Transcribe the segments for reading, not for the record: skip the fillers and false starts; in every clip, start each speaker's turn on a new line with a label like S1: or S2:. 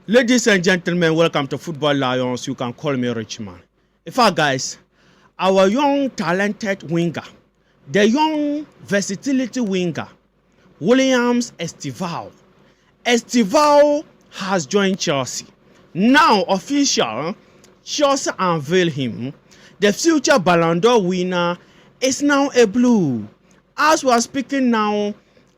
S1: Ladies and gentlemen, welcome to Football Lions. You can call me Richman. In fact, guys, our young talented winger, the young versatility winger, Williams Estevao. Estevao has joined Chelsea. Now official, Chelsea unveil him. The future Ballon d'Or winner is now a blue. As we are speaking now,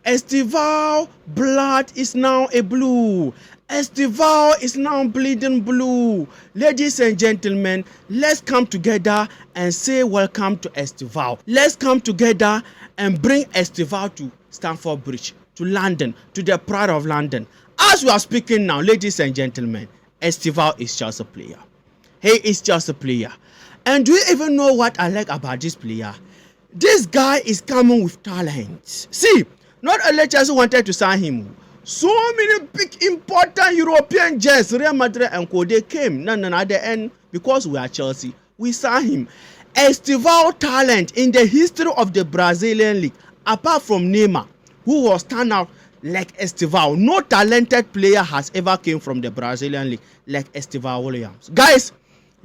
S1: Estevao blood is now a blue. Estevao is now bleeding blue. Ladies and gentlemen, let's come together and say welcome to Estevao. Let's come together and bring Estevao to Stamford Bridge, to London, to the pride of London. As we are speaking now, ladies and gentlemen, Estevao is just a player. He is just a player. And do you even know what I like about this player? This guy is coming with talent. See, not only Chelsea wanted to sign him. So many big important European giants, Real Madrid and co, they came. No, at the end, because we are Chelsea, we signed him. Estevao talent in the history of the Brazilian league, apart from Neymar, who was stand out like Estevao. No talented player has ever came from the Brazilian league like Estevao Williams. Guys,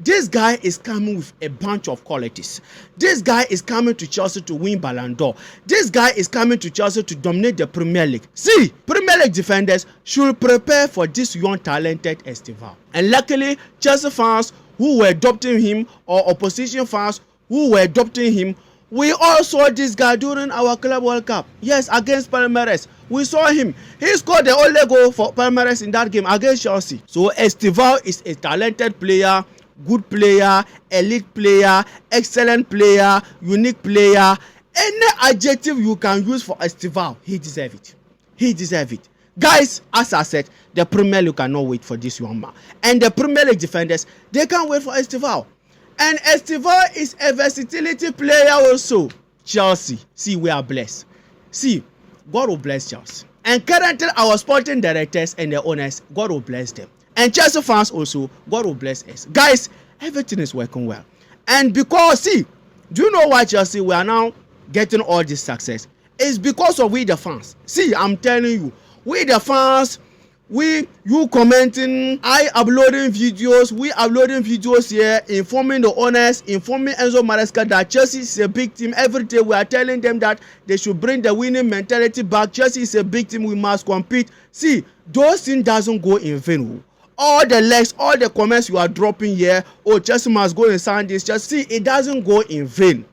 S1: this guy is coming with a bunch of qualities. This guy is coming to Chelsea to win Ballon d'Or. This guy is coming to Chelsea to dominate the Premier League. See, Premier League defenders should prepare for this young talented Estevao. And luckily, Chelsea fans who were adopting him or opposition fans who were adopting him, we all saw this guy during our Club World Cup. Yes, against Palmeiras. We saw him. He scored the only goal for Palmeiras in that game against Chelsea. So Estevao is a talented player, good player, elite player, excellent player, unique player. Any adjective you can use for Estevao, he deserves it. He deserves it. Guys, as I said, the Premier League cannot wait for this young man. And the Premier League defenders, they can't wait for Estevao. And Estevao is a versatility player also. Chelsea, see, we are blessed. See, God will bless Chelsea. And currently, our sporting directors and the owners, God will bless them. And Chelsea fans also, God will bless us. Guys, everything is working well. And because, see, do you know why Chelsea, we are now getting all this success? It's because of we the fans. See, I'm telling you, we the fans, you commenting, I uploading videos, we uploading videos here, informing the owners, informing Enzo Maresca that Chelsea is a big team. Every day we are telling them that they should bring the winning mentality back. Chelsea is a big team, we must compete. See, those things doesn't go in vain. All the likes, all the comments you are dropping here, oh, Chelsea must go and sign this. Chelsea, see, it doesn't go in vain.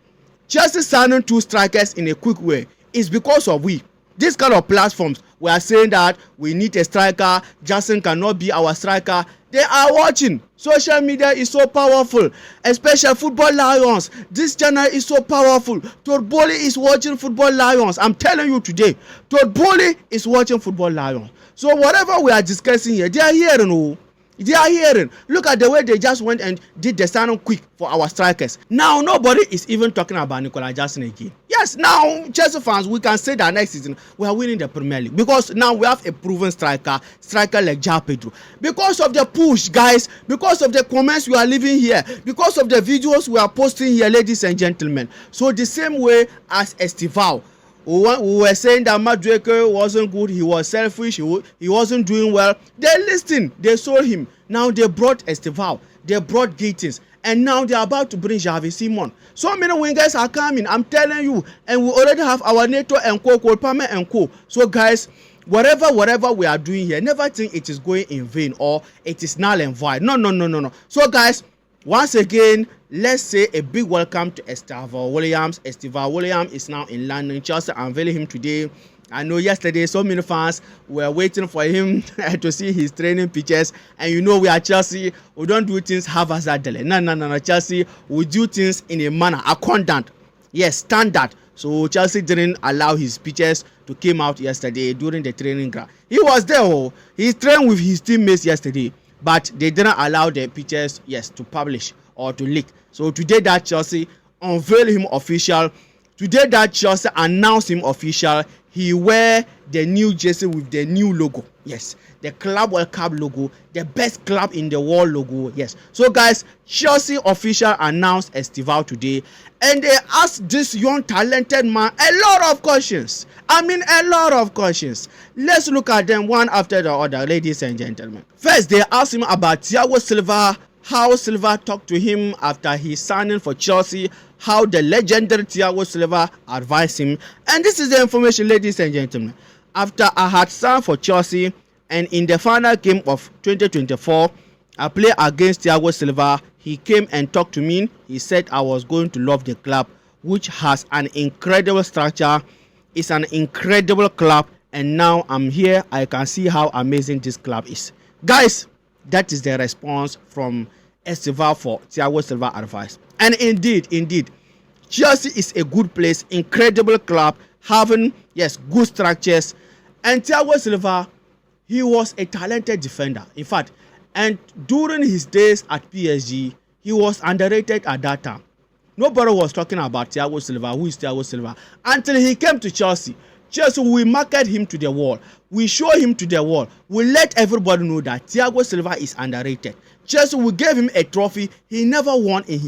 S1: Chelsea signing 2 strikers in a quick way is because of we. This kind of platforms, we are saying that we need a striker, Jackson cannot be our striker. They are watching. Social media is so powerful, especially Football Lions. This channel is so powerful. Todd Bowley is watching Football Lions. I'm telling you today, Todd Bowley is watching Football Lions. So whatever we are discussing here, they are hearing. Oh, they are hearing. Look at the way they just went and did the signing quick for our strikers. Now nobody is even talking about Nicolas Jackson again. Yes, now Chelsea fans, we can say that next season we are winning the Premier League because now we have a proven striker like João Pedro. Because of the push, guys, because of the comments we are leaving here, because of the videos we are posting here, ladies and gentlemen. So the same way as Estevao, we were saying that Madueke wasn't good, he was selfish, he wasn't doing well. They listened, they saw him. Now they brought Estevao, they brought Gittins, and now they are about to bring Javi Simon. So many wingers are coming, I'm telling you, and we already have our Neto and Co, Kolpame and Co. So guys, whatever we are doing here, never think it is going in vain or it is null and void. No. So guys, once again, let's say a big welcome to Estevao Williams. Estevao Williams is now in London. Chelsea unveiling him today. I know yesterday so many fans were waiting for him to see his training pictures. And you know we are Chelsea. We don't do things haphazardly. No. Chelsea, we do things in a manner, accordant. Yes, standard. So Chelsea didn't allow his pictures to come out yesterday during the training ground. He was there. Oh, he trained with his teammates yesterday. But they didn't allow the pictures, yes, to publish or to leak. So today that Chelsea unveiled him official. Today that Chelsea announced him official, he wear the new jersey with the new logo. Yes, the Club World Cup logo, the best club in the world logo. Yes. So guys, Chelsea official announced Estevao today, and they asked this young talented man a lot of questions. I mean, a lot of questions. Let's look at them one after the other, ladies and gentlemen. First, they asked him about Thiago Silva, how Silva talked to him after he signing for Chelsea, how the legendary Thiago Silva advised him. And this is the information, ladies and gentlemen. After I had signed for Chelsea, and in the final game of 2024, I played against Thiago Silva. He came and talked to me. He said I was going to love the club, which has an incredible structure. It's an incredible club, and now I'm here. I can see how amazing this club is. Guys, that is the response from Estevao for Thiago Silva advice. And indeed, Chelsea is a good place, incredible club, having, yes, good structures. And Thiago Silva, he was a talented defender. In fact, and during his days at PSG, he was underrated at that time. Nobody was talking about Thiago Silva. Who is Thiago Silva? Until he came to Chelsea. Chelsea, we market him to the world. We show him to the world. We let everybody know that Thiago Silva is underrated. Chelsea, we gave him a trophy he never won in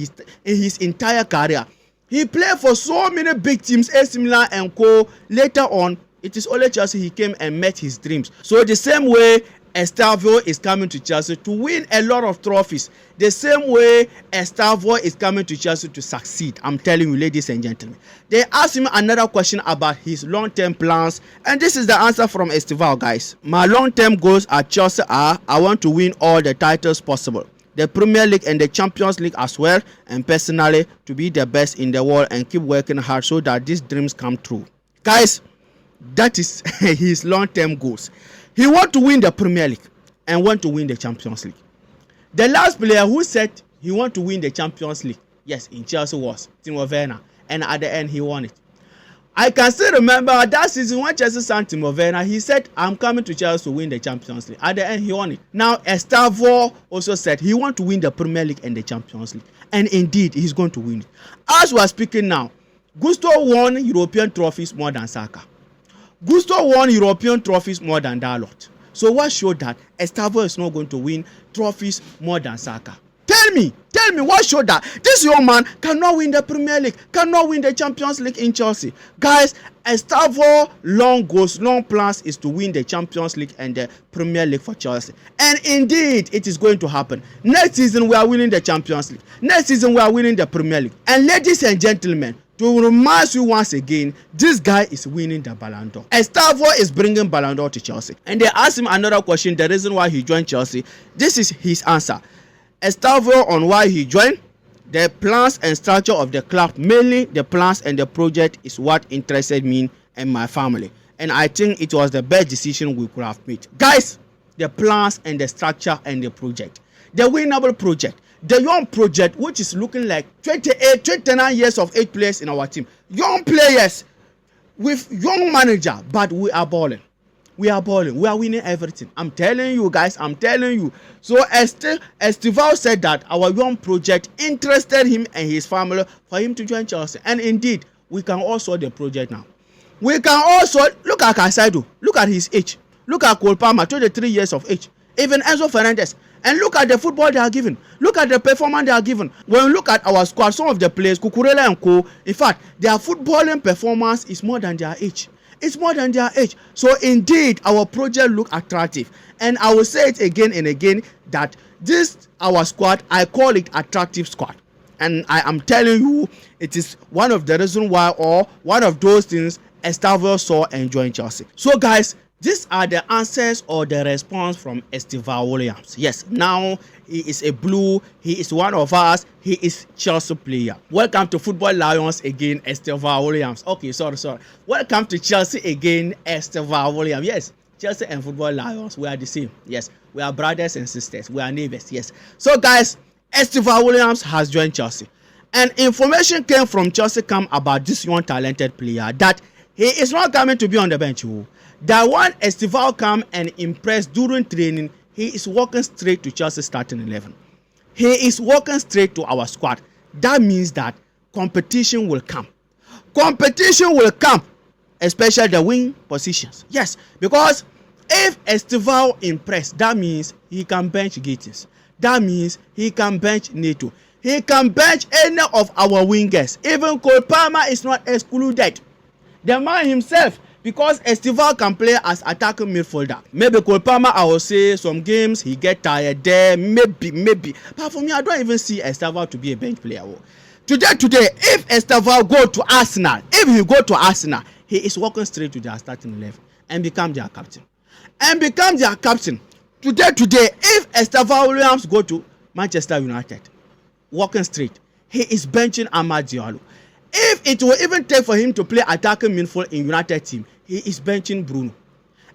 S1: his entire career. He played for so many big teams, AC Milan and co. Later on, it is only Chelsea he came and met his dreams. So the same way Estevao is coming to Chelsea to win a lot of trophies, the same way Estevao is coming to Chelsea to succeed. I'm telling you, ladies and gentlemen. They asked him another question about his long-term plans, and this is the answer from Estevao, guys. My long-term goals at Chelsea are, I want to win all the titles possible, the Premier League and the Champions League as well, and personally to be the best in the world and keep working hard so that these dreams come true. Guys, that is his long-term goals. He want to win the Premier League and want to win the Champions League. The last player who said he want to win the Champions League, yes, in Chelsea was Timo Werner, and at the end he won it. I can still remember that season when Chelsea signed Timo Werner, he said, I'm coming to Chelsea to win the Champions League. At the end, he won it. Now, Estevao also said he want to win the Premier League and the Champions League. And indeed, he's going to win it. As we are speaking now, Gusto won European trophies more than Saka. Gusto won European trophies more than Dalot. So what showed that Estevao is not going to win trophies more than Saka? Tell me what showed that this young man cannot win the Premier League, cannot win the Champions League in Chelsea. Guys, Estevao long goals, long plans is to win the Champions League and the Premier League for Chelsea. And indeed, it is going to happen. Next season, we are winning the Champions League. Next season, we are winning the Premier League. And ladies and gentlemen, to remind you once again, this guy is winning the Ballon d'Or. Estevao is bringing Ballon d'Or to Chelsea. And they asked him another question, the reason why he joined Chelsea. This is his answer. Estevao on why he joined, the plans and structure of the club, mainly the plans and the project is what interested me and my family. And I think it was the best decision we could have made. Guys, the plans and the structure and the project. The winnable project. The young project, which is looking like 29 years of age players in our team. Young players with young manager, but we are balling. We are balling. We are winning everything. I'm telling you, guys. I'm telling you. So Estevao said that our young project interested him and his family for him to join Chelsea. And indeed, we can also the project now. We can also look at Casado. Look at his age. Look at Cole Palmer, 23 years of age. Even Enzo Fernandez. And look at the football they are given. Look at the performance they are given. When we look at our squad, some of the players, Cucurella and co, in fact, their footballing performance is more than their age. It's more than their age. So indeed, our project look attractive. And I will say it again and again that this, our squad, I call it attractive squad. And I am telling you, it is one of the reasons why, or one of those things Estevao saw and joined Chelsea. So guys, these are the answers or the response from Estevao Williams. Yes, now he is a blue. He is one of us. He is Chelsea player. Welcome to Football Lions again, Estevao Williams. Okay, sorry. Welcome to Chelsea again, Estevao Williams. Yes, Chelsea and Football Lions, we are the same. Yes, we are brothers and sisters. We are neighbors. Yes. So guys, Estevao Williams has joined Chelsea. And information came from Chelsea camp about this young talented player that he is not coming to be on the bench. That one Estevao come and impress during training, he is walking straight to Chelsea starting 11. He is walking straight to our squad. That means that competition will come. competition will come, especially the wing positions. Yes, because if Estevao impress, that means he can bench Gittins. That means he can bench Neto. He can bench any of our wingers. Even Cole Palmer is not excluded. The man himself, because Estevao can play as attacking midfielder. Maybe Cole Palmer, I will say some games he get tired there. Maybe. But for me, I don't even see Estevao to be a bench player. Today, if Estevao go to Arsenal, he is walking straight to their starting 11 and become their captain. Today, if Estevao Williams go to Manchester United, walking straight, he is benching Amad Diallo. If it will even take for him to play attacking midfield in United team, he is benching Bruno.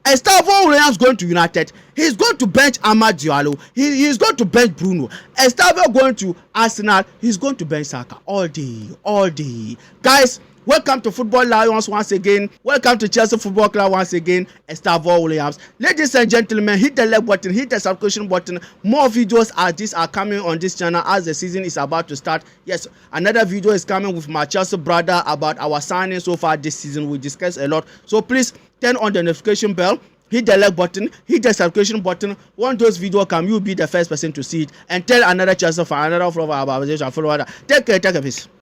S1: Estevao Williams going to United, he's going to bench Amad Diallo. He is going to bench Bruno. Estevao going to Arsenal, he's going to bench Saka all day. Guys, welcome to Football Lions once again. Welcome to Chelsea Football Club once again. Estevao Williams. Ladies and gentlemen, hit the like button, hit the subscription button. More videos as this are coming on this channel as the season is about to start. Yes, another video is coming with my Chelsea brother about our signing so far this season. We discuss a lot. So please turn on the notification bell. Hit the like button, hit the subscription button. Once those videos come, you'll be the first person to see it. And tell another Chelsea fan, another follower about this and follow that. Take care, peace.